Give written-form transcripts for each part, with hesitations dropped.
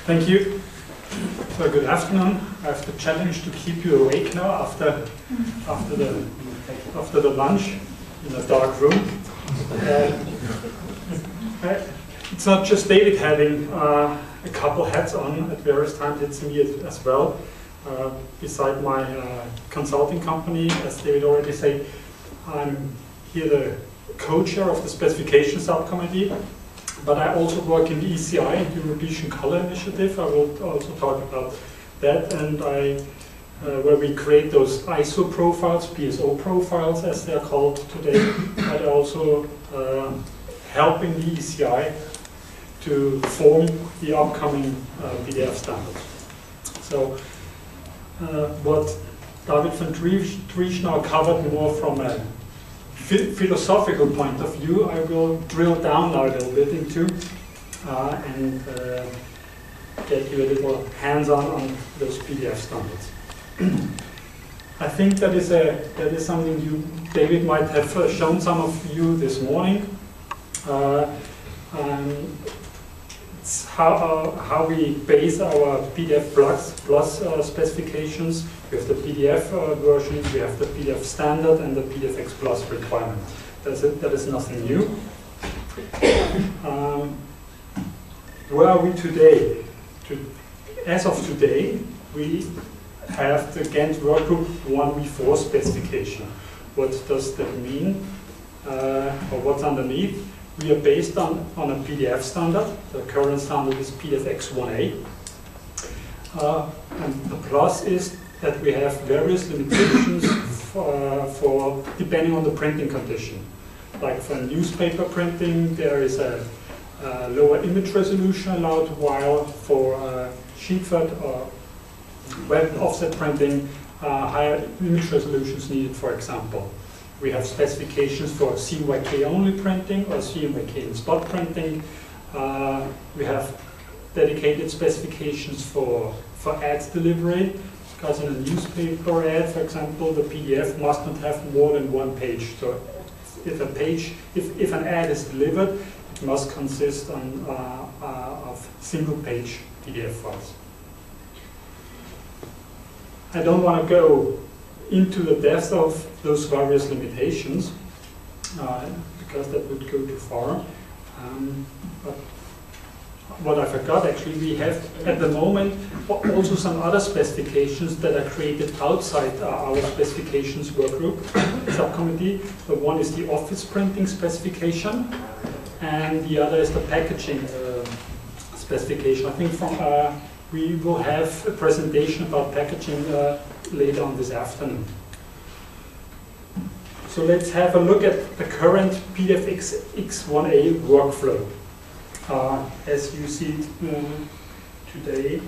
Thank you. So good afternoon. I have the challenge to keep you awake now after the lunch in a dark room. It's not just David having a couple hats on at various times, it's me as well. Beside my consulting company, as David already said, I'm here the co-chair of the specification subcommittee, but I also work in the ECI, European Color Initiative. I will also talk about that, and where we create those ISO profiles, PSO profiles as they are called today, but also helping the ECI to form the upcoming PDF standards. So what David van Driesch now covered more from a philosophical point of view, I will drill down now a little bit into and get you a little hands-on on those PDF standards. I think that is something David might have shown some of you this morning. It's how we base our PDF plus specifications. We have the PDF version, we have the PDF standard, and the PDFX plus requirement. That is nothing new. Where are we today? As of today, we have the Ghent Workgroup 1v4 specification. What does that mean? Or what's underneath? We are based on a PDF standard. The current standard is PDFX 1A. And the plus is that we have various limitations for depending on the printing condition. Like for newspaper printing, there is a lower image resolution allowed, while for sheet-fed or web offset printing, higher image resolutions needed, for example. We have specifications for CMYK only printing or CMYK in spot printing. We have dedicated specifications for ads delivery, because in a newspaper ad, for example, the PDF must not have more than one page. So if an ad is delivered, it must consist of single-page PDF files. I don't want to go into the depth of those various limitations, because that would go too far. But what I forgot, actually, we have at the moment also some other specifications that are created outside our specifications workgroup subcommittee. The one is the office printing specification, and the other is the packaging specification. I think we will have a presentation about packaging later on this afternoon. So let's have a look at the current PDFX X1A workflow. As you see it today.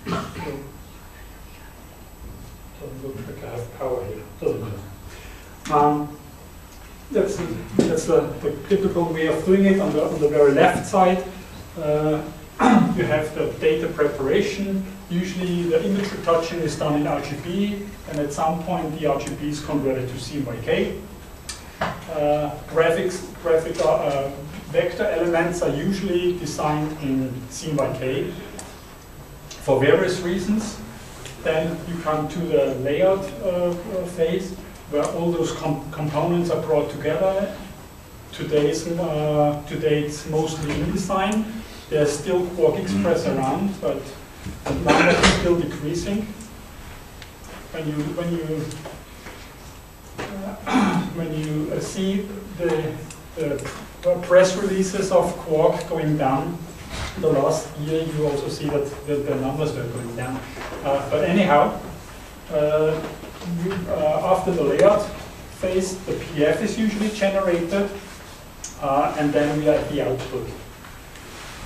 Doesn't look like I have power here, doesn't matter. That's the typical way of doing it. On the very left side, you have the data preparation. Usually the image retouching is done in RGB, and at some point the RGB is converted to CMYK. Graphic vector elements are usually designed in CMYK for various reasons. Then you come to the layout phase, where all those components are brought together. Today it's mostly InDesign. There's still Quark Express around, but the number is still decreasing. When you see the press releases of Quark going down the last year, you also see that the numbers were going down. But anyhow, after the layout phase, the PDF is usually generated, and then we are at the output.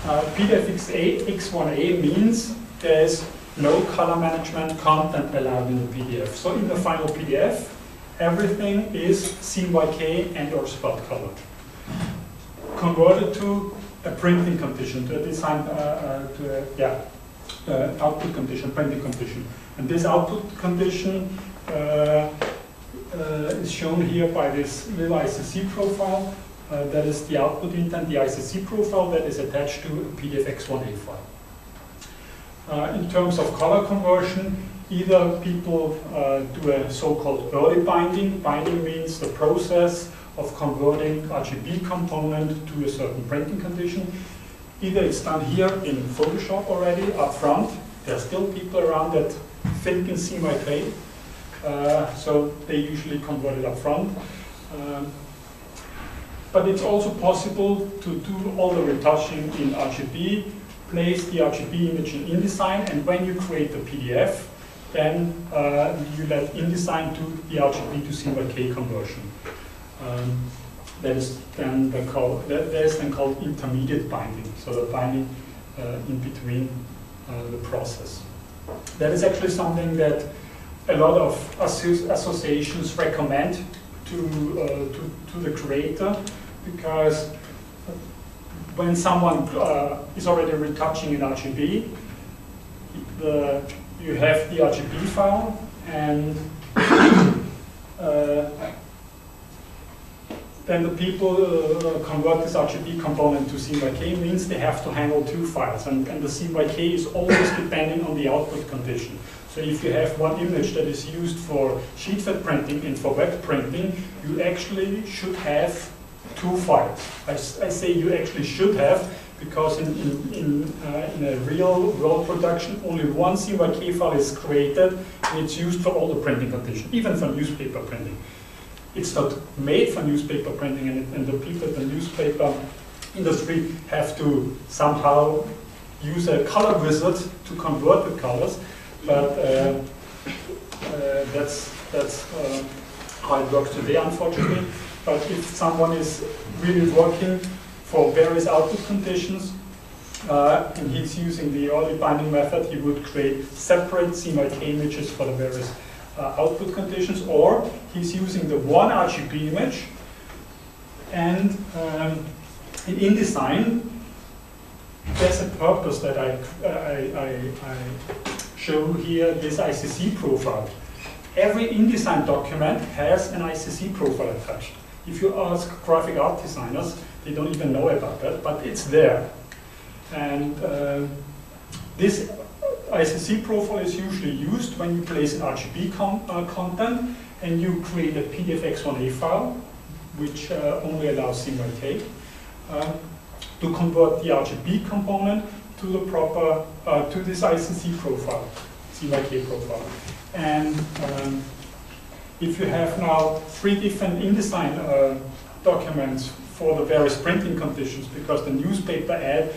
PDFX X1A means there is no color management content allowed in the PDF. So in the final PDF, everything is CMYK and or spot colored. Converted to a printing condition, to a design, output condition, printing condition. And this output condition is shown here by this little ICC profile. that is the output intent, the ICC profile that is attached to a PDFX1A file. In terms of color conversion, either people do a so-called early binding. Binding means the process of converting RGB component to a certain printing condition. Either it's done here in Photoshop already up front. There are still people around that think in CMYK, so they usually convert it up front. But it's also possible to do all the retouching in RGB, place the RGB image in InDesign, and when you create the PDF, then you let InDesign do the RGB to CMYK conversion. That is then called intermediate binding, so the binding in between the process. That is actually something that a lot of associations recommend to the creator, because when someone is already retouching in RGB, you have the RGB file, and then the people convert this RGB component to CMYK, means they have to handle two files, and the CMYK is always depending on the output condition. So if you have one image that is used for sheet fed printing and for web printing, you actually should have two files. I say you actually should have, because in a real world production, only one CMYK file is created, and it's used for all the printing conditions, even for newspaper printing. It's not made for newspaper printing, and the people at the newspaper industry have to somehow use a color wizard to convert the colors, but that's how it works today, unfortunately. But if someone is really working for various output conditions, and he's using the early binding method, he would create separate CMYK images for the various output conditions, or he's using the one RGB image, and in InDesign there's a purpose that I show here, this ICC profile. Every InDesign document has an ICC profile attached. If you ask graphic art designers, they don't even know about that, but it's there. And this ICC profile is usually used when you place an RGB content and you create a PDFX1A file, which only allows CMYK, to convert the RGB component to the proper, to this ICC profile, CMYK profile. And if you have now 3 different InDesign documents for the various printing conditions, because the newspaper ad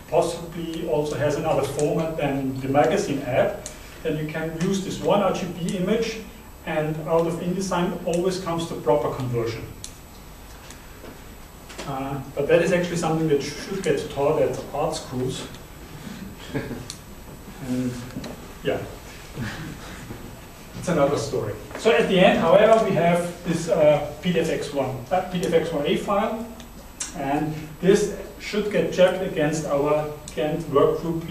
possibly also has another format than the magazine ad, then you can use this one RGB image, and out of InDesign always comes the proper conversion. But that is actually something that should get taught at art schools. And yeah, it's another story. So at the end, however, we have this PDFX1A file, and this should get checked against our Gantt workgroup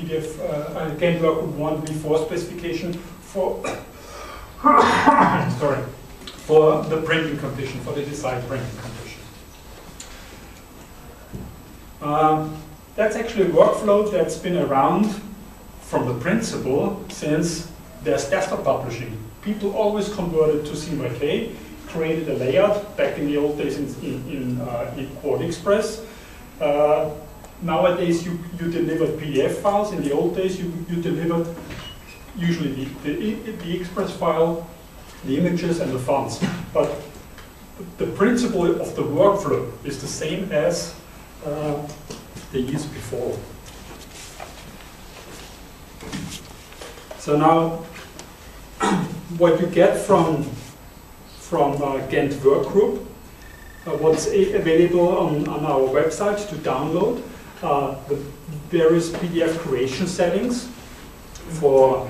Gantt workgroup 1v4 specification for sorry, for the printing condition, for the desired printing condition. That's actually a workflow that's been around from the principle since there's desktop publishing. People always converted to CMYK, created a layout back in the old days in QuadExpress. Nowadays you delivered PDF files. In the old days you delivered usually the Express file, the images and the fonts. But the principle of the workflow is the same as the years before. So now what you get from Gantt workgroup, what's available on our website to download, the various PDF creation settings for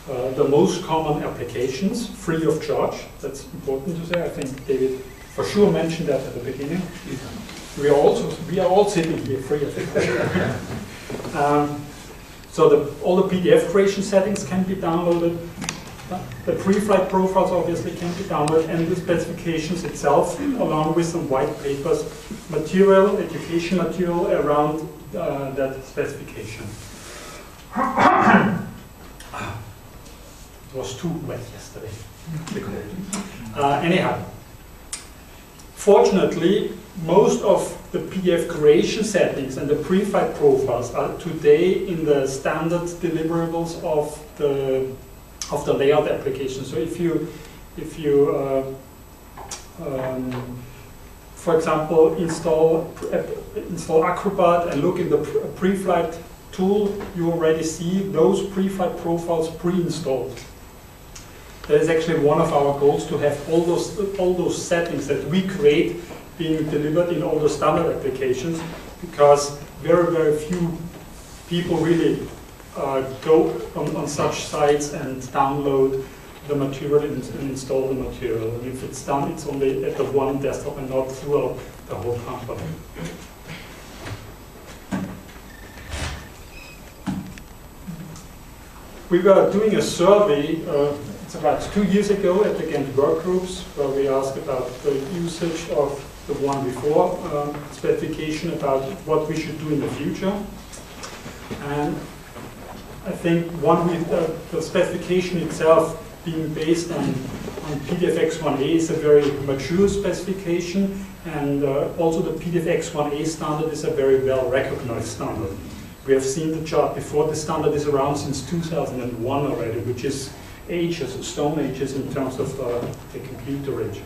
the most common applications, free of charge. That's important to say. I think David for sure mentioned that at the beginning. We are all sitting here free of charge. So all the PDF creation settings can be downloaded. The pre-flight profiles obviously can be downloaded, and the specifications itself, along with some white papers, material, education material around that specification. It was too wet yesterday. Anyhow, fortunately, most of the PDF creation settings and the pre-flight profiles are today in the standard deliverables of the layout application. So if you for example, install Acrobat and look in the pre-flight tool, you already see those pre-flight profiles pre-installed. That is actually one of our goals, to have all those settings that we create being delivered in all the standard applications, because very few people really go on such sites and download the material and install the material. And if it's done, it's only at the one desktop and not throughout the whole company. We were doing a survey, it's about 2 years ago at the Ghent work groups, where we asked about the usage of the one before specification, about what we should do in the future. And I think the specification itself being based on PDFX1A is a very mature specification, and also the PDFX1A standard is a very well recognized standard. We have seen the chart before. The standard is around since 2001 already, which is ages, stone ages in terms of the computer age.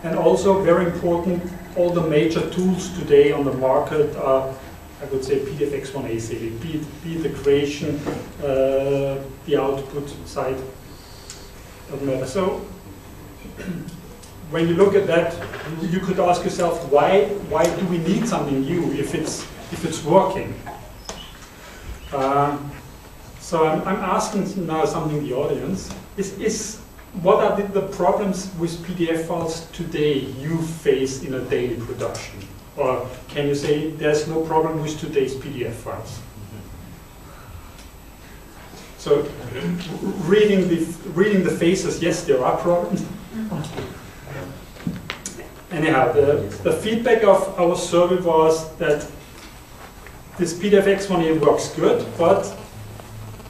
And also very important, all the major tools today on the market are, I would say, PDFX1A series, be it the creation, the output side, doesn't matter. So when you look at that, you could ask yourself, why do we need something new if it's working? So I'm asking now something the audience, what are the problems with PDF files today you face in a daily production? Or can you say there's no problem with today's PDF files? So reading the faces, yes, there are problems. Anyhow, the feedback of our survey was that this PDFX1A works good, but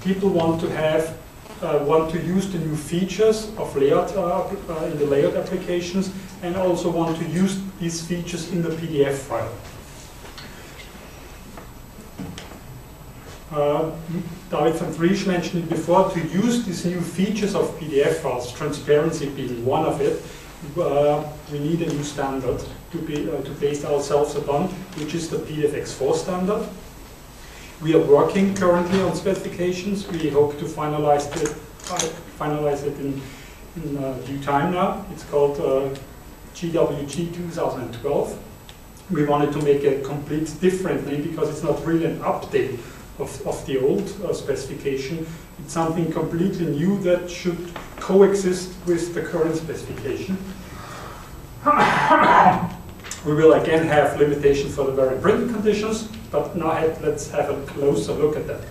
people want to use the new features of layout in the layout applications, and also want to use these features in the PDF file. David van Vries mentioned it before, to use these new features of PDF files, transparency being one of it, we need a new standard to base ourselves upon, which is the PDFX4 standard. We are working currently on specifications. We hope to finalize it in due time now. It's called GWG 2012. We wanted to make a complete different name because it's not really an update of the old specification. It's something completely new that should coexist with the current specification. We will again have limitations for the very printing conditions, but now let's have a closer look at that.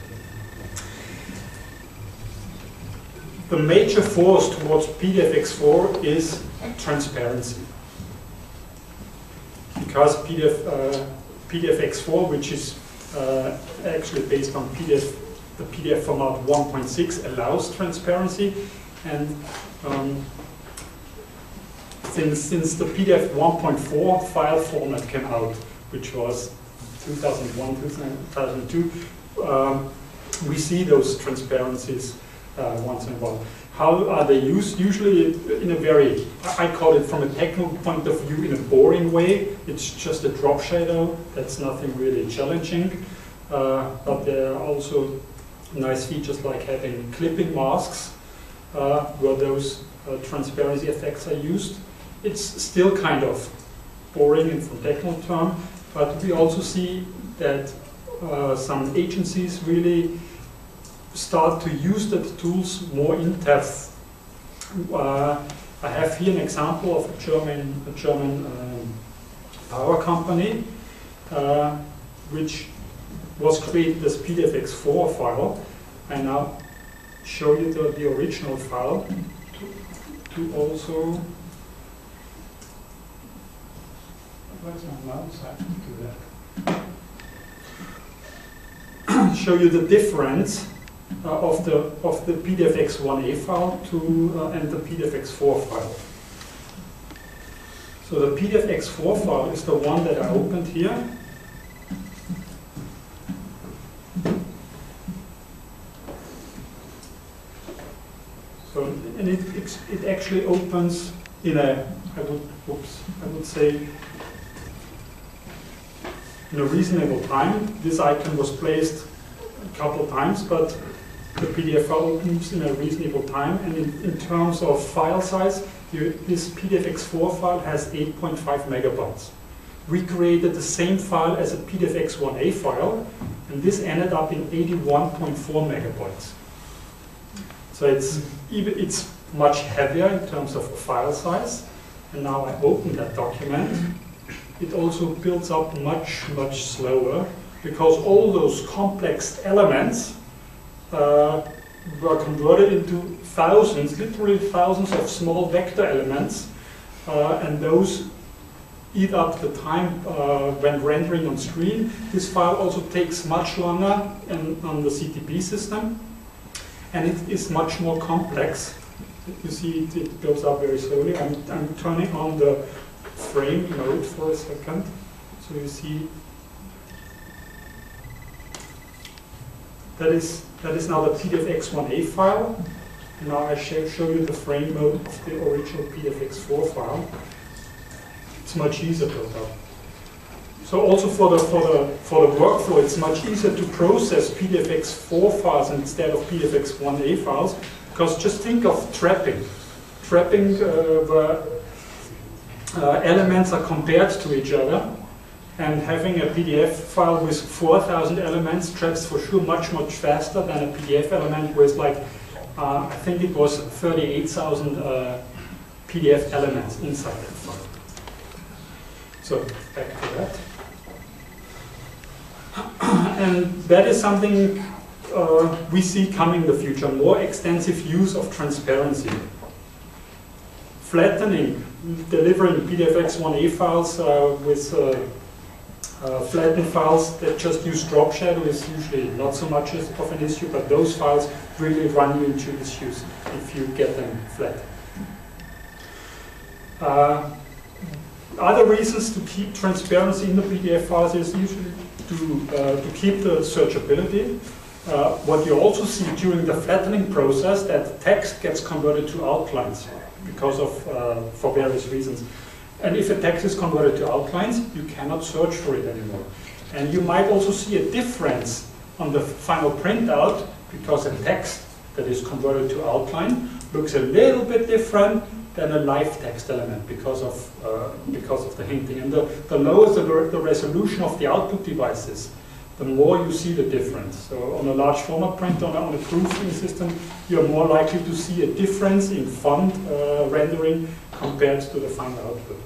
The major force towards PDFX4 is transparency. Because PDFX4, which is actually based on the PDF format 1.6, allows transparency, and since the PDF 1.4 file format came out, which was 2001, 2002, we see those transparencies once in a while. How are they used? Usually in a very, I call it from a technical point of view, in a boring way. It's just a drop shadow. That's nothing really challenging. But there are also nice features like having clipping masks, where those transparency effects are used. It's still kind of boring in from technical term, but we also see that some agencies really start to use the tools more in depth. I have here an example of a German power company, which was created as PDFX4 file. I now show you the original file to also. Where's my mouse? I have to do that. Show you the difference of the PDFX1A file and the PDFX4 file. So the PDFX4 file is the one that I opened here. So, and it actually opens in a, I would say, in a reasonable time. This icon was placed a couple of times, but the PDF file opens in a reasonable time. And in terms of file size, this PDFX4 file has 8.5 megabytes. We created the same file as a PDFX1A file, and this ended up in 81.4 megabytes. So it's much heavier in terms of file size. And now I open that document. It also builds up much slower, because all those complex elements were converted into thousands, literally thousands of small vector elements, and those eat up the time when rendering on screen. This file also takes much longer on the CTP system, and it is much more complex. You see it goes up very slowly. I'm turning on the frame mode for a second, so you see that is now the PDFX1A file. And now I show you the frame mode of the original PDFX4 file. It's much easier to build up. So also for the workflow, it's much easier to process PDFX4 files instead of PDFX1A files, because just think of trapping. Trapping where elements are compared to each other, and having a PDF file with 4,000 elements traps for sure much faster than a PDF element with, like, I think it was 38,000 PDF elements inside that file. So back to that. And that is something we see coming in the future, more extensive use of transparency. Flattening, delivering PDFX1A files with flattened files that just use drop shadow is usually not so much of an issue, but those files really run you into issues if you get them flat. Other reasons to keep transparency in the PDF files is usually to keep the searchability. What you also see during the flattening process, that text gets converted to outlines because of for various reasons. And if a text is converted to outlines, you cannot search for it anymore. And you might also see a difference on the final printout, because a text that is converted to outline looks a little bit different than a live text element because of the hinting. And the lower the resolution of the output devices, the more you see the difference. So on a large format printer, on a proofing system, you're more likely to see a difference in font rendering compared to the final output.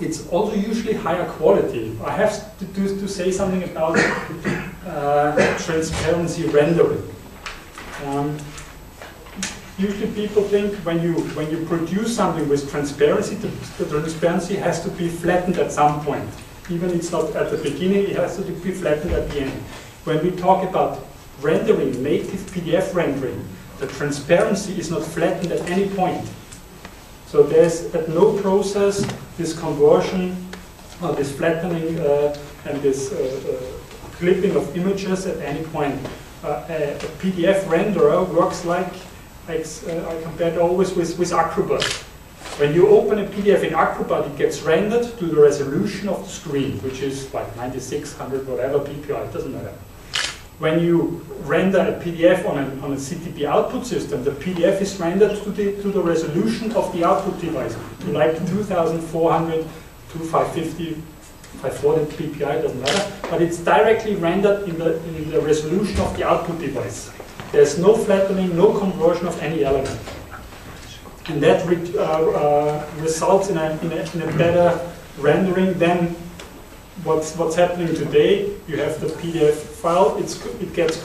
It's also usually higher quality. I have to say something about transparency rendering. Usually people think when you produce something with transparency, the transparency has to be flattened at some point. Even it's not at the beginning, it has to be flattened at the end. When we talk about rendering, native PDF rendering, the transparency is not flattened at any point. So there's at no process this conversion, this flattening and this clipping of images at any point. A PDF renderer works like I compared always with Acrobat. When you open a PDF in Acrobat, it gets rendered to the resolution of the screen, which is like 9600 whatever PPI, it doesn't matter. When you render a PDF on a CTP output system, the PDF is rendered to the resolution of the output device, to like 2400 to 550, 540 PPI, doesn't matter, but it's directly rendered in the resolution of the output device. There's no flattening, no conversion of any element. And that results in a better rendering than what's happening today? You have the PDF file. It gets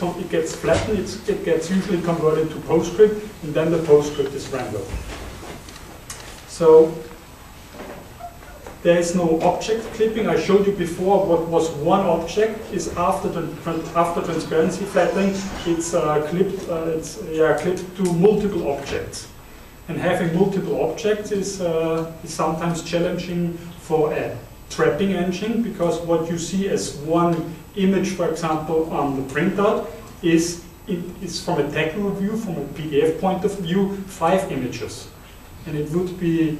flattened. It gets usually converted to PostScript, and then the PostScript is rendered. So there is no object clipping. I showed you before what was one object is after transparency flattening. It's clipped to multiple objects. And having multiple objects is sometimes challenging for a trapping engine, because what you see as one image, for example, on the printout is from a technical view, from a PDF point of view, 5 images. And it would be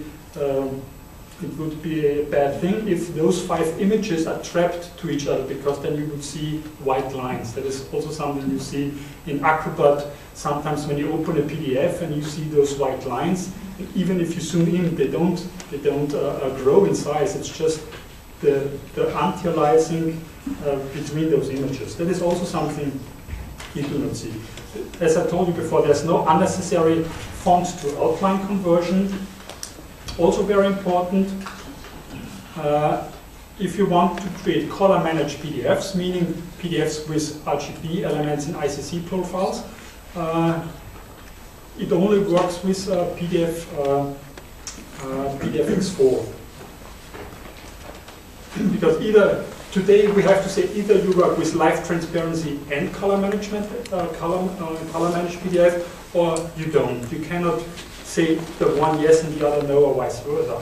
a bad thing if those 5 images are trapped to each other, because then you would see white lines. That is also something you see in Acrobat. Sometimes when you open a PDF and you see those white lines, even if you zoom in, they don't grow in size. It's just the anti-aliasing between those images. That is also something you do not see. As I told you before, there's no unnecessary font to outline conversion. Also very important, if you want to create color managed PDFs, meaning PDFs with RGB elements and ICC profiles, it only works with PDFX4. Because today we have to say either you work with live transparency and color management, color managed PDF, or you don't. You cannot say the one yes and the other no, or vice versa.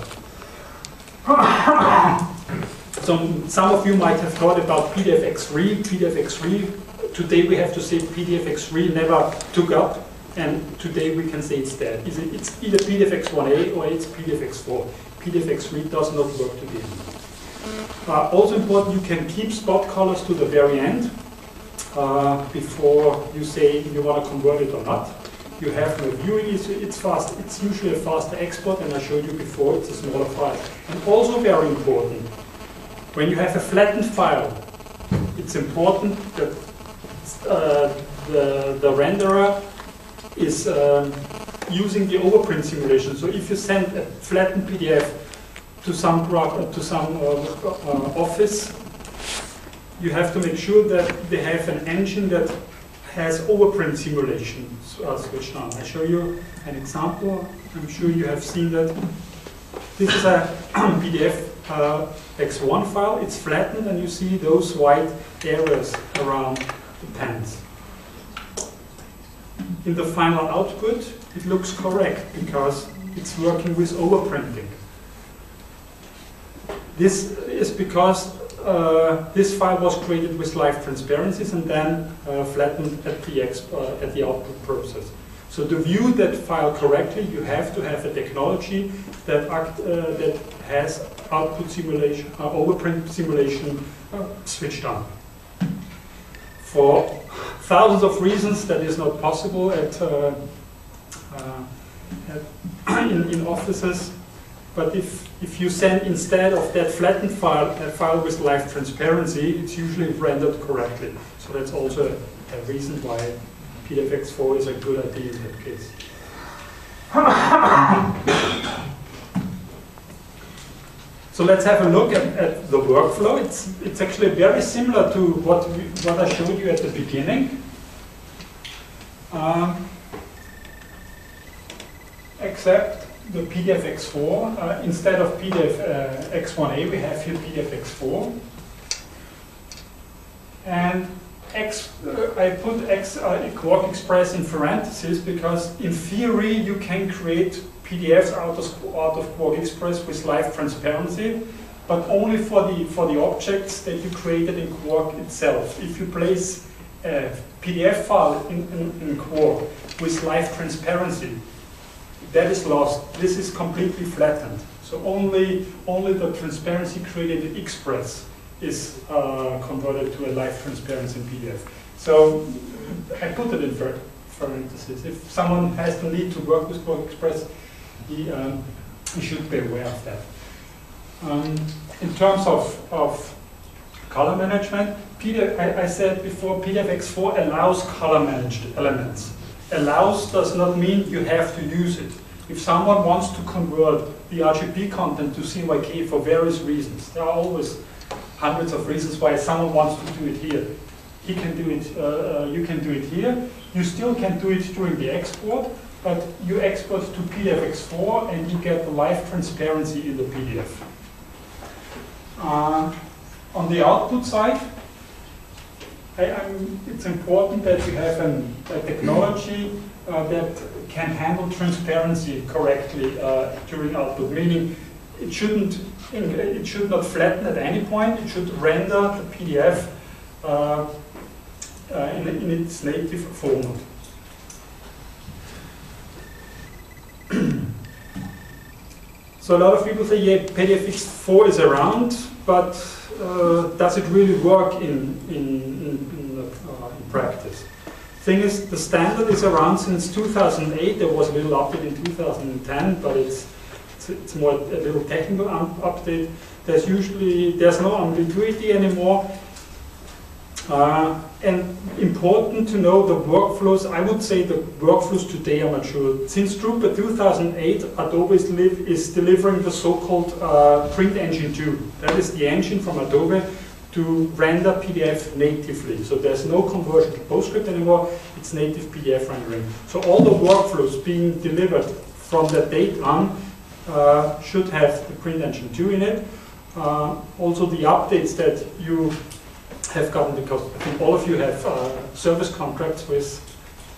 So some of you might have thought about PDFX3. PDFX3, today we have to say PDFX3 never took up, and today we can say it's dead. It's either PDFX1A or it's PDFX4. PDFX3 does not work today. Also important, you can keep spot colors to the very end before you say you want to convert it or not. You have no viewing, it's fast. It's usually a faster export, and I showed you before, it's a smaller file. And also very important, when you have a flattened file, it's important that the renderer is using the overprint simulation. So if you send a flattened PDF to some office, you have to make sure that they have an engine that has overprint simulation switched on. I show you an example. I'm sure you have seen that. This is a PDF X1 file. It's flattened, and you see those white areas around the pens. In the final output, it looks correct because it's working with overprinting. This is because this file was created with live transparencies and then flattened at the output process. So to view that file correctly, you have to have a technology that has output simulation, overprint simulation switched on. For thousands of reasons, that is not possible in offices. But if you send instead of that flattened file, a file with live transparency, it's usually rendered correctly. So that's also a reason why PDFX4 is a good idea in that case. So let's have a look at the workflow. It's actually very similar to what I showed you at the beginning. Except the PDFX4, instead of PDFX1A, we have here PDFX4. And I put Quark Express in parentheses because in theory you can create PDFs out of Quark Express with live transparency, but only for the objects that you created in Quark itself. If you place a PDF file in Quark with live transparency, that is lost. This is completely flattened. So only the transparency created in Express is converted to a live transparency in PDF. So I put it in parentheses. If someone has the need to work with Quark Express, he should be aware of that. In terms of color management, I said before, PDFX4 allows color managed elements. Allows does not mean you have to use it. If someone wants to convert the RGB content to CMYK for various reasons, there are always hundreds of reasons why someone wants to do it here. He can do it, you can do it here. You still can do it during the export, but you export to PDF-X4 and you get the live transparency in the PDF. On the output side, it's important that you have a technology that can handle transparency correctly during output, meaning it should not flatten at any point. It should render the PDF in its native format. So a lot of people say, yeah, PDF-X4 is around, but does it really work in practice? Thing is, the standard is around since 2008. There was a little update in 2010, but it's more a little technical update. There's no ambiguity anymore. And important to know the workflows. I would say the workflows today are mature. Since Drupal 2008, Adobe is delivering the so-called Print Engine 2. That is the engine from Adobe to render PDF natively. So there's no conversion to PostScript anymore. It's native PDF rendering. So all the workflows being delivered from that date on should have the Print Engine 2 in it. Also the updates that you have gotten, because I think all of you have service contracts with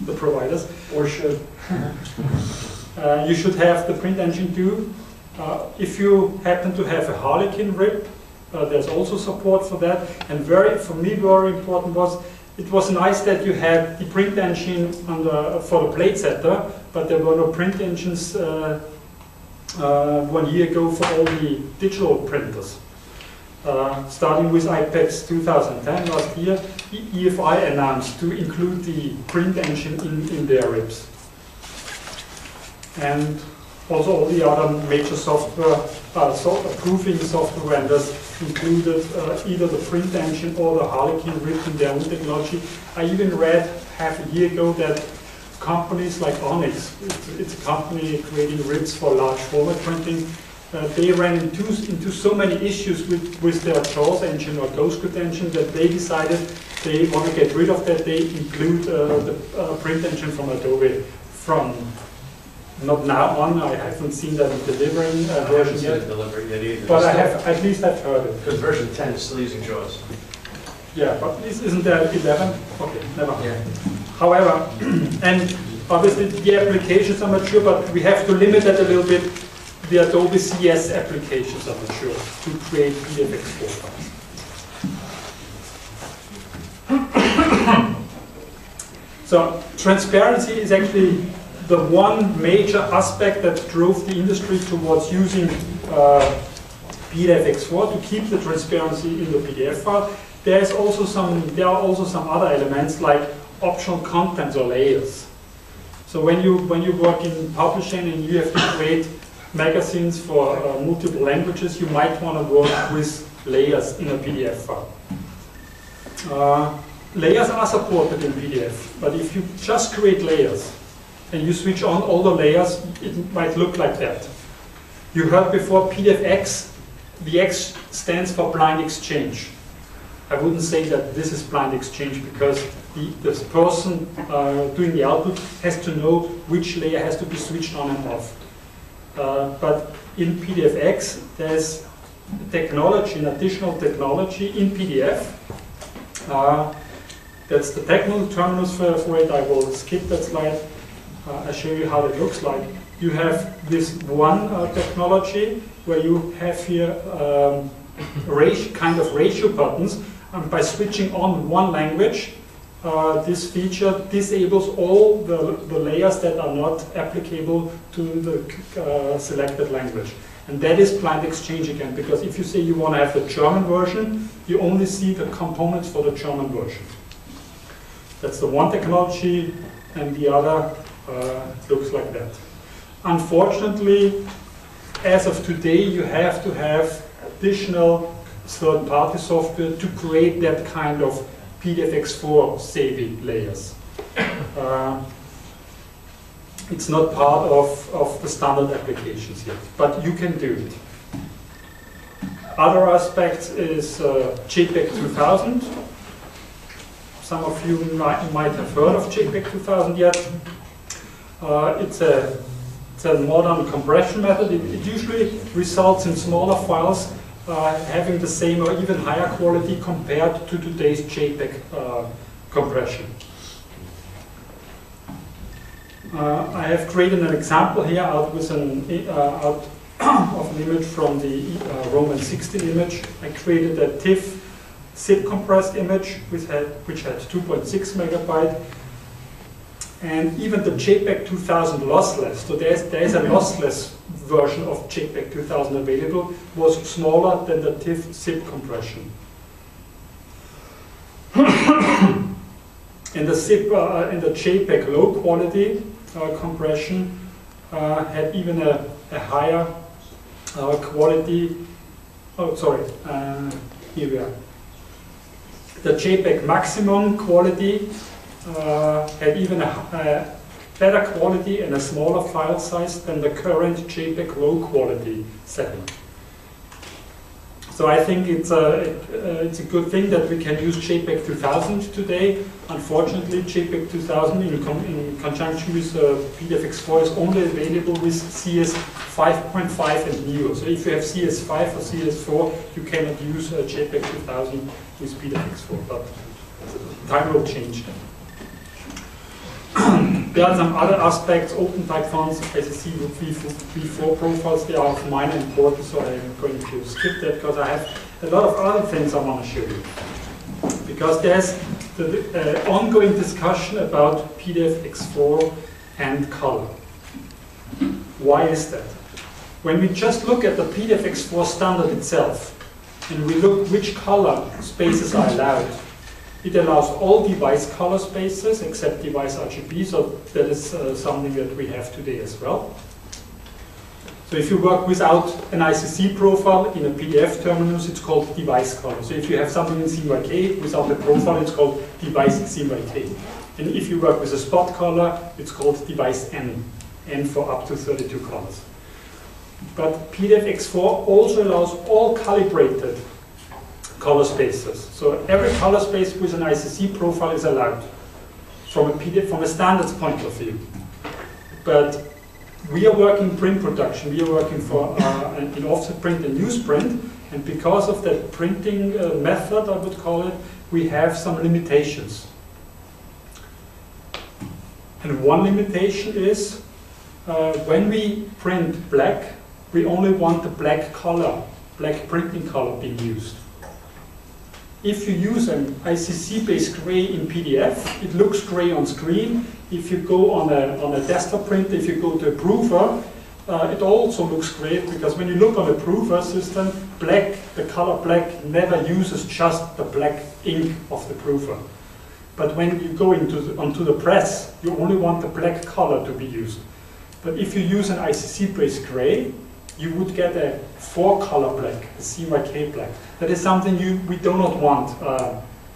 the providers, or should. You should have the Print Engine 2. If you happen to have a Harlequin RIP, there's also support for that. And for me, very important it was nice that you had the print engine for the plate setter, but there were no print engines 1 year ago for all the digital printers. Starting with IPEX 2010 last year, EFI announced to include the print engine in their RIPs. And also all the other major software, proofing software vendors included either the print engine or the Harlequin RIP in their own technology. I even read half a year ago that companies like Onyx, it's a company creating RIPs for large format printing, they ran into so many issues with their JAWS engine or GoScript engine that they decided they want to get rid of that. They include the print engine from Adobe from not now on. I haven't seen that in delivering version yet. But I have, at least I've heard it. Because version 10 is still using JAWS. Yeah, but isn't there 11? Okay, never mind. Yeah. However, and obviously the applications are mature, but we have to limit that a little bit. The Adobe CS applications are mature to create PDF-X4 files. So transparency is actually the one major aspect that drove the industry towards using PDF-X4 to keep the transparency in the PDF file. There are also some other elements like optional contents or layers. So when you work in publishing and you have to create magazines for multiple languages, you might want to work with layers in a PDF file. Layers are supported in PDF, but if you just create layers and you switch on all the layers, it might look like that. You heard before PDF-X, the X stands for blind exchange. I wouldn't say that this is blind exchange because this person doing the output has to know which layer has to be switched on and off. But in PDF-X, there's technology, an additional technology in PDF. That's the technical terminus for it. I will skip that slide. I'll show you how it looks like. You have this one technology where you have here kind of ratio buttons. And by switching on one language, this feature disables all the layers that are not applicable to the selected language. And that is blind exchange again, because if you say you want to have the German version, you only see the components for the German version. That's the one technology, and the other looks like that. Unfortunately, as of today, you have to have additional third-party software to create that kind of PDF-X4 saving layers. It's not part of the standard applications yet, but you can do it. Other aspects is JPEG 2000. Some of you might have heard of JPEG 2000 yet. It's a modern compression method. It usually results in smaller files having the same or even higher quality compared to today's JPEG compression. I have created an example here out of an image from the Roman 16 image. I created a TIFF zip compressed image which had 2.6 megabyte, and even the JPEG 2000 lossless, so there is a lossless version of JPEG 2000 available, was smaller than the TIFF zip compression. And the JPEG low quality compression had even a higher quality. Oh, sorry. Here we are. The JPEG maximum quality had even a better quality and a smaller file size than the current JPEG low quality setting. So I think it's a good thing that we can use JPEG 2000 today. Unfortunately, JPEG 2000 in conjunction with PDFX4 is only available with CS 5.5 and newer. So if you have CS5 or CS4, you cannot use JPEG 2000 with PDFX4, but time will change that. There are some other aspects, open type fonts, as you see with V4 profiles, they are of minor importance, so I'm going to skip that because I have a lot of other things I want to show you. Because there's the ongoing discussion about PDFX4 and color. Why is that? When we just look at the PDFX4 standard itself, and we look which color spaces are allowed, it allows all device color spaces except device RGB, so that is something that we have today as well. So if you work without an ICC profile in a PDF terminus, it's called device color. So if you have something in CMYK without a profile, it's called device CMYK. And if you work with a spot color, it's called device N for up to 32 colors. But PDFX4 also allows all calibrated color spaces. So every color space with an ICC profile is allowed from a standards point of view. But we are working print production. We are working for in offset print and newsprint, and because of that printing method, I would call it, we have some limitations. And one limitation is when we print black, we only want the black color, black printing color being used. If you use an ICC-based gray in PDF, it looks gray on screen. If you go on a desktop print, if you go to a prover, it also looks great, because when you look on a prover system, black, the color black never uses just the black ink of the prover. But when you go onto the press, you only want the black color to be used. But if you use an ICC-based gray, you would get a 4-color black, a CMYK black. That is something we do not want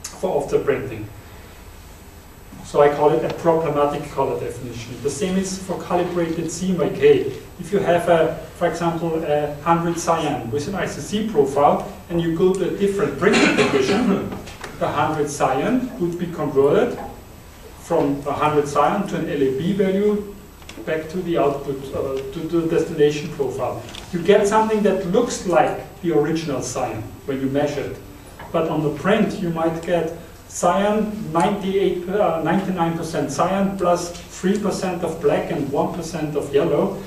for offset printing. So I call it a problematic color definition. The same is for calibrated CMYK. If you have, for example, a 100 cyan with an ICC profile, and you go to a different printing division, the 100 cyan would be converted from 100 cyan to an LAB value back to the output, to the destination profile. You get something that looks like the original cyan when you measure it. But on the print, you might get cyan, 99% cyan plus 3% of black and 1% of yellow.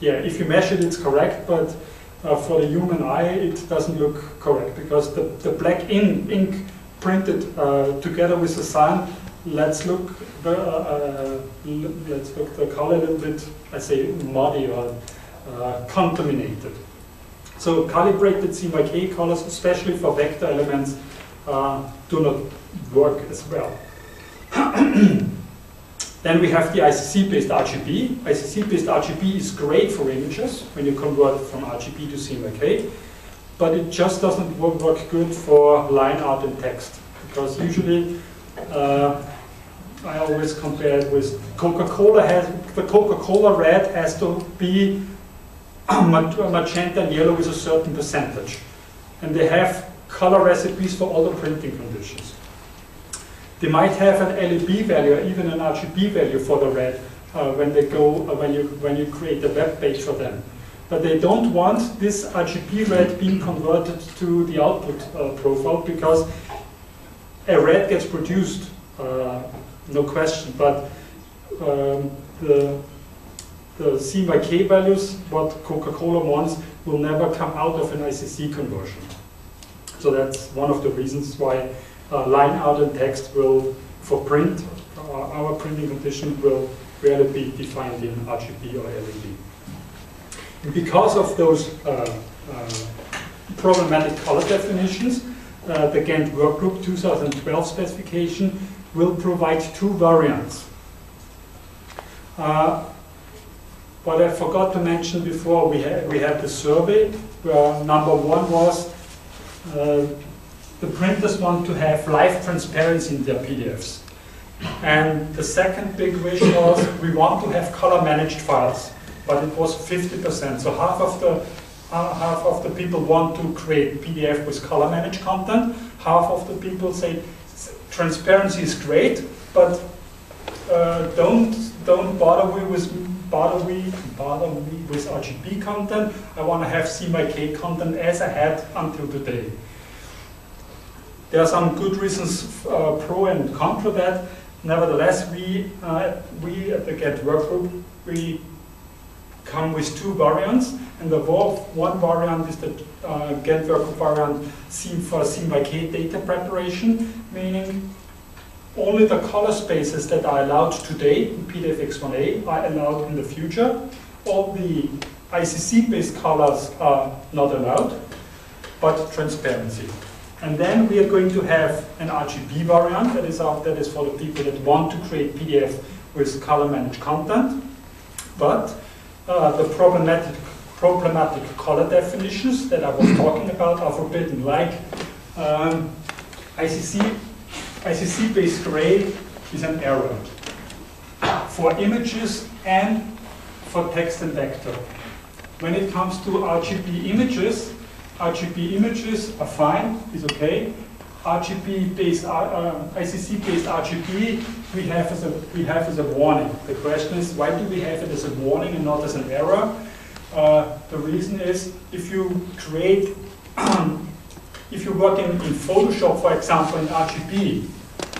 Yeah, if you measure it, it's correct, but for the human eye, it doesn't look correct, because the black ink printed together with the cyan, let's look the color a little bit, I say, muddy or contaminated. So calibrated CMYK colors, especially for vector elements, do not work as well. Then we have the ICC-based RGB. ICC-based RGB is great for images when you convert from RGB to CMYK, but it just doesn't work good for line art and text, because usually I always compare it with Coca-Cola. The Coca-Cola red has to be magenta and yellow is a certain percentage. And they have color recipes for all the printing conditions. They might have an LEB value or even an RGB value for the red when you create a web page for them. But they don't want this RGB red being converted to the output profile, because a red gets produced, no question, but the CMYK values, what Coca-Cola wants, will never come out of an ICC conversion. So that's one of the reasons why line out and text will, for print, our printing condition will rarely be defined in RGB or LED. And because of those problematic color definitions, the Ghent Workgroup 2012 specification will provide two variants. What I forgot to mention before, we had the survey where number one was the printers want to have live transparency in their PDFs. And the second big wish was we want to have color managed files, but it was 50%. So half of the people want to create PDF with color managed content. Half of the people say transparency is great, but don't bother me with RGB content. I want to have CMYK content as I had until today. There are some good reasons, pro and contra that. Nevertheless, we at the Ghent Workgroup, we come with two variants, and the one variant is the Ghent Workgroup variant for CMYK data preparation, meaning only the color spaces that are allowed today in PDFX1A are allowed in the future. All the ICC-based colors are not allowed, but transparency. And then we are going to have an RGB variant that is for the people that want to create PDF with color managed content. But the problematic color definitions that I was talking about are forbidden, like ICC-based gray is an error for images and for text and vector. When it comes to RGB images are fine, is okay. ICC-based RGB we have as a warning. The question is, why do we have it as a warning and not as an error? The reason is, if you create, if you work in Photoshop, for example, in RGB,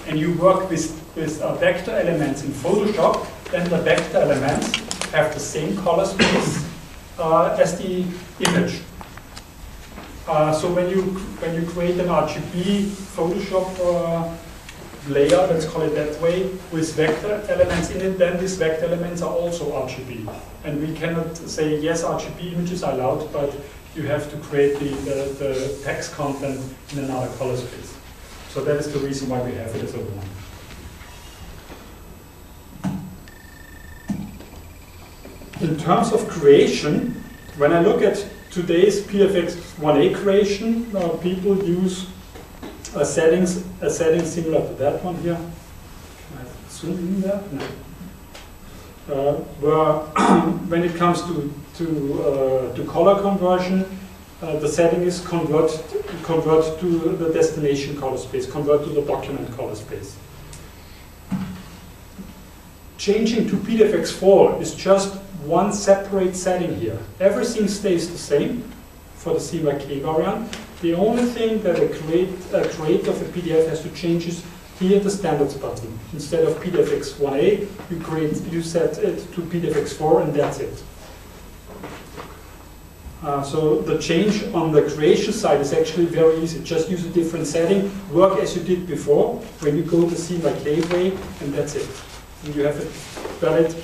and you work with vector elements in Photoshop, then the vector elements have the same color space as the image. So when you create an RGB Photoshop layer, let's call it that way, with vector elements in it, then these vector elements are also RGB. And we cannot say, yes, RGB images are allowed, but you have to create the text content in another color space. So that is the reason why we have it as a one. In terms of creation, when I look at today's PFX1A creation, people use settings similar to that one here. Can I zoom in there? No. Where when it comes to color conversion, the setting is convert to the destination color space, convert to the document color space. Changing to PDFX4 is just one separate setting here. Everything stays the same for the CMYK variant. The only thing that a creator of a PDF has to change is here the standards button. Instead of PDFX1A, you set it to PDFX4 and that's it. So the change on the creation side is actually very easy. Just use a different setting, work as you did before, when you go the CMYK way, and that's it. And you have a valid,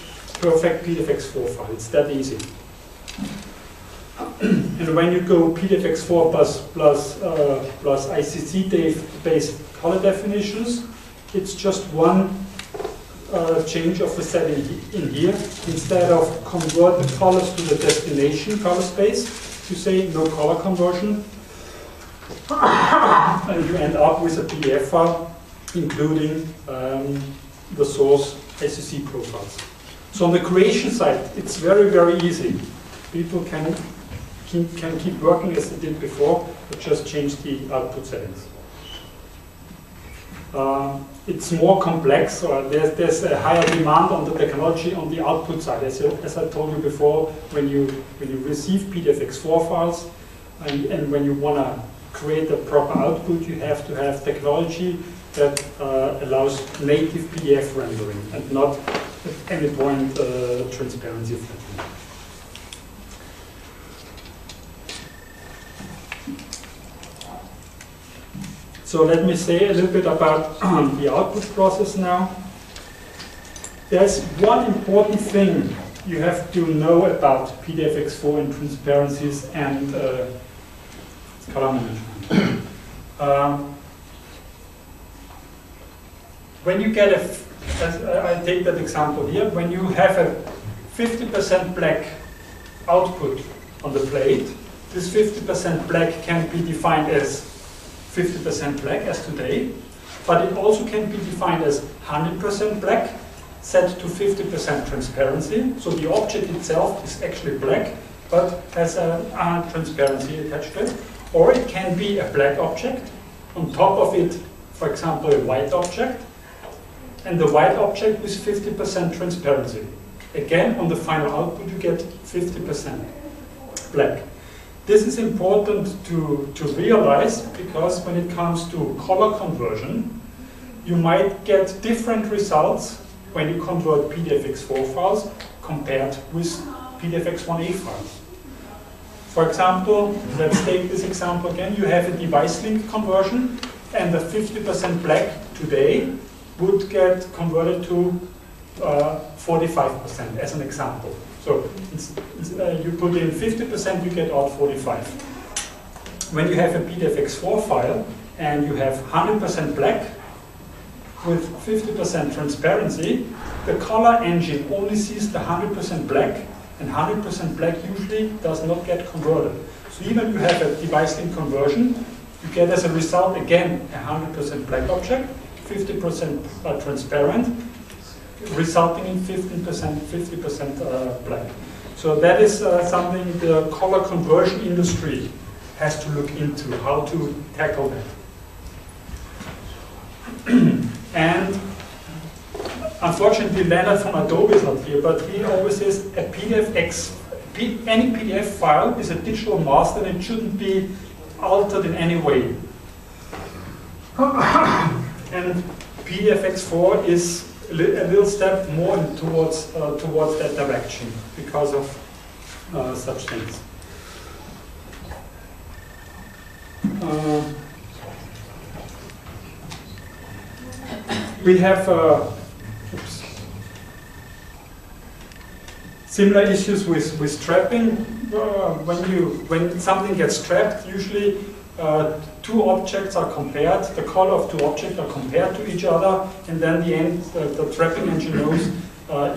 perfect PDFX4 file. It's that easy. And when you go PDFX4 plus ICC-based color definitions, it's just one change of the setting in here. Instead of convert the colors to the destination color space, you say no color conversion, and you end up with a PDF file including the source ICC profiles. So on the creation side, it's very, very easy. people can keep working as they did before, but just change the output settings. It's more complex, or there's a higher demand on the technology on the output side. As I told you before, when you receive PDFX4 files and when you want to create a proper output, you have to have technology that allows native PDF rendering and not at any point transparency flattening. So let me say a little bit about the output process now. There's one important thing you have to know about PDFX4 and transparencies and color management. When you get I take that example here, when you have a 50% black output on the plate, this 50% black can be defined as 50% black as today, but it also can be defined as 100% black set to 50% transparency. So the object itself is actually black, but has a transparency attached to it. Or it can be a black object, on top of it, for example, a white object, and the white object with 50% transparency. Again, on the final output, you get 50% black. This is important to realize, because when it comes to color conversion, you might get different results when you convert PDFX4 files compared with PDFX1A files. For example, let's take this example again. You have a device link conversion, and the 50% black today would get converted to 45% as an example. So you put in 50%, you get out 45. When you have a PDFX4 file and you have 100% black with 50% transparency, the color engine only sees the 100% black, and 100% black usually does not get converted. So even if you have a device link conversion, you get as a result again a 100% black object, 50% transparent, resulting in 50% black. So that is something the color conversion industry has to look into, how to tackle that. And unfortunately, Leonard from Adobe is not here, but he always says any PDF file is a digital master and it shouldn't be altered in any way. And PDFX4 is a little step more towards that direction because of such things. We have similar issues with trapping. When something gets trapped, usually two objects are compared, the color of two objects are compared to each other, and then the trapping engine knows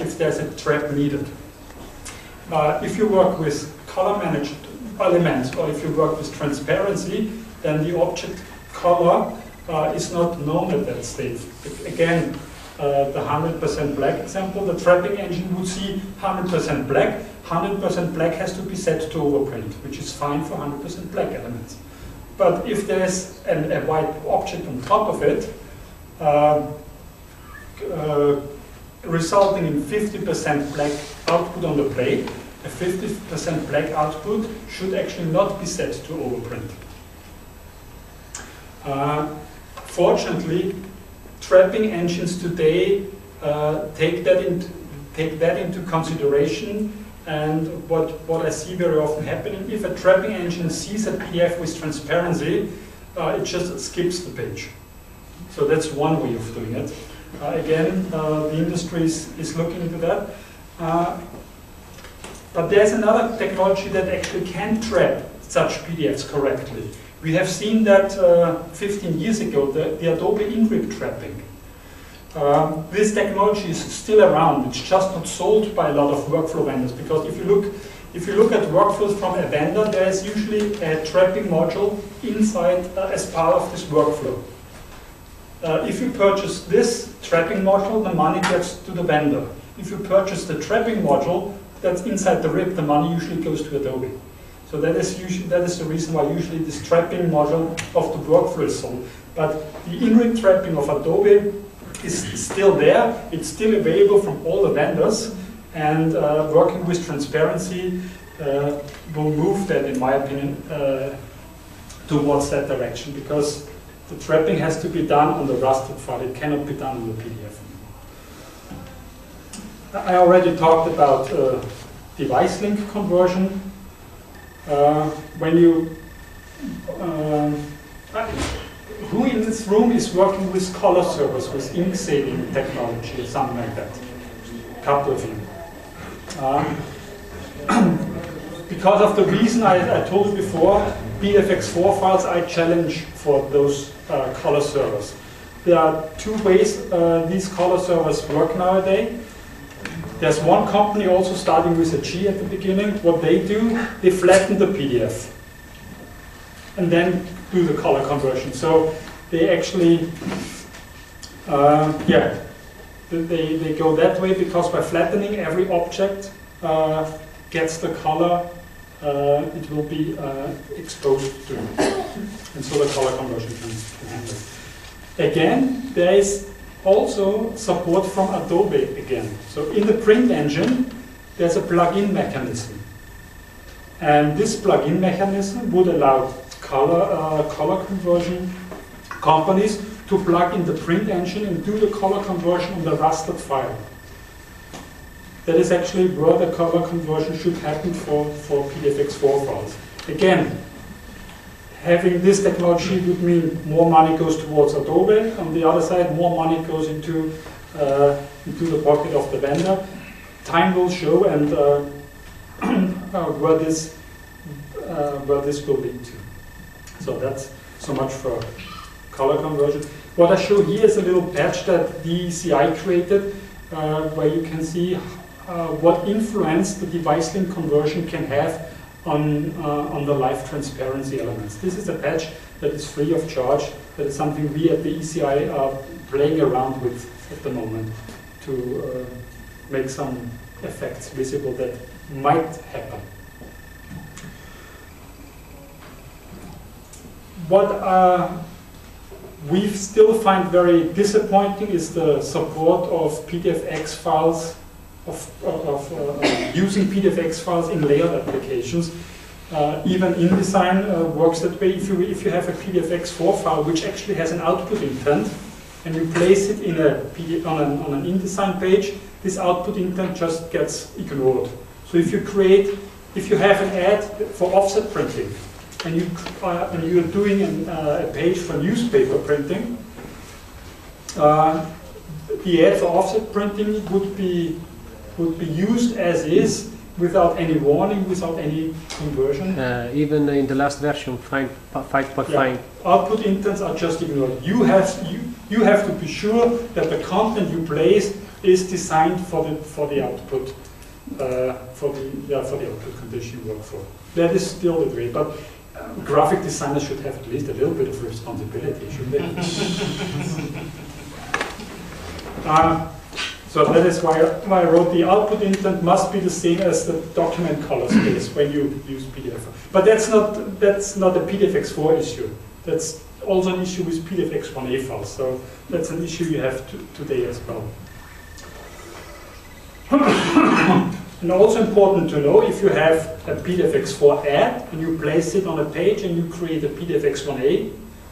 if there's a trap needed. If you work with color managed elements, or if you work with transparency, then the object color is not known at that stage. Again, the 100% black example, the trapping engine would see 100% black. 100% black has to be set to overprint, which is fine for 100% black elements. But if there's a white object on top of it, resulting in 50% black output on the plate, a 50% black output should actually not be set to overprint. Fortunately, trapping engines today take that into consideration. And what I see very often happening, if a trapping engine sees a PDF with transparency, it just skips the page. So that's one way of doing it. Again, the industry is looking into that. But there's another technology that actually can trap such PDFs correctly. We have seen that 15 years ago, the Adobe InRip trapping. This technology is still around. It's just not sold by a lot of workflow vendors, because if you look at workflows from a vendor, there is usually a trapping module inside as part of this workflow. If you purchase this trapping module, the money gets to the vendor. If you purchase the trapping module, that's inside the RIP, the money usually goes to Adobe. So that is the reason why usually this trapping module of the workflow is sold. But the in-RIP trapping of Adobe is still there. It's still available from all the vendors, and working with transparency will move that, in my opinion, towards that direction, because the trapping has to be done on the rastered file. It cannot be done on the PDF. I already talked about device link conversion. Who in this room is working with color servers, with ink saving technology, or something like that? A couple of you. Because of the reason I told you before, PDFX4 files I challenge for those color servers. There are two ways these color servers work nowadays. There's one company also starting with a G at the beginning. What they do, they flatten the PDF and then do the color conversion. So they actually, they go that way, because by flattening every object gets the color it will be exposed to, and so the color conversion can happen. Again, there is also support from Adobe again. So in the print engine, there's a plug-in mechanism. And this plug-in mechanism would allow color conversion companies to plug in the print engine and do the color conversion on the rastered file. That is actually where the color conversion should happen for PDFX4 files. Again, having this technology would mean more money goes towards Adobe. On the other side, more money goes into the pocket of the vendor. Time will show, and where this will lead to. So that's so much for color conversion. What I show here is a little patch that the ECI created, where you can see what influence the device link conversion can have on the live transparency elements. This is a patch that is free of charge. That is something we at the ECI are playing around with at the moment to make some effects visible that might happen. What we still find very disappointing is the support of PDFX files, using PDFX files in layout applications. Even InDesign works that way. If you have a PDFX4 file which actually has an output intent, and you place it in on an InDesign page, this output intent just gets ignored. So if you have an ad for offset printing, and you're doing a page for newspaper printing, the ad for offset printing would be used as is, without any warning, without any conversion. Even in the last version, 5.5. Output intents are just ignored. You have to be sure that the content you place is designed for the output for the output condition you work for. That is still the way, but graphic designers should have at least a little bit of responsibility, shouldn't they? So that is why I wrote the output intent must be the same as the document color space when you use PDF. But that's not a PDFX4 issue. That's also an issue with PDFX1A files. So that's an issue you have today as well. And also important to know, if you have a PDFX4 ad and you place it on a page and you create a PDFX1A,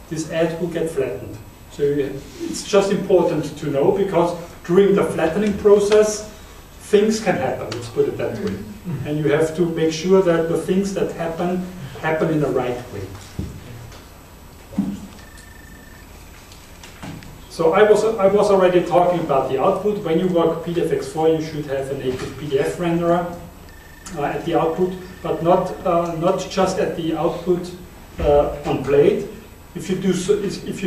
this ad will get flattened. So it's just important to know, because during the flattening process, things can happen, let's put it that way. And you have to make sure that the things that happen in the right way. So I was already talking about the output. When you work PDFX4, you should have a native PDF renderer at the output, but not just at the output on blade. If you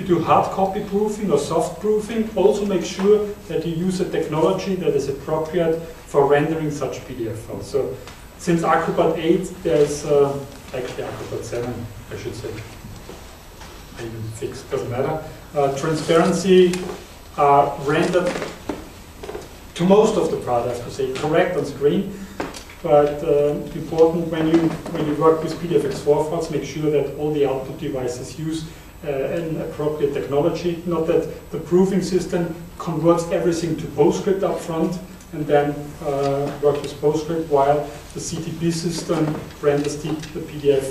do hard copy proofing or soft proofing, also make sure that you use a technology that is appropriate for rendering such PDF files. So since Acrobat 8, there's actually Acrobat 7, I should say. Even fixed, doesn't matter. Transparency rendered to most of the product, I have to say, correct on screen. but important when you work with PDFX4 files, make sure that all the output devices use an appropriate technology. Not that the proofing system converts everything to PostScript up front and then work with PostScript, while the CTP system renders the PDF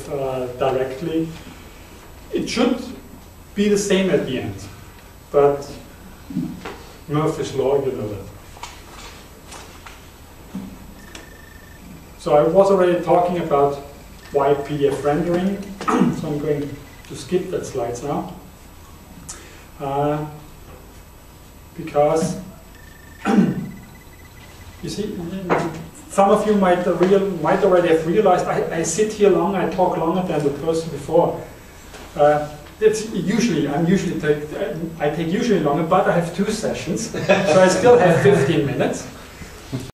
directly. It should be the same at the end, but Murphy's Law, you know that. So I was already talking about why PDF rendering, so I'm going to skip that slides now. Because you see, some of you might already have realized I sit here long, I talk longer than the person before. I take usually longer, but I have 2 sessions, so I still have 15 minutes.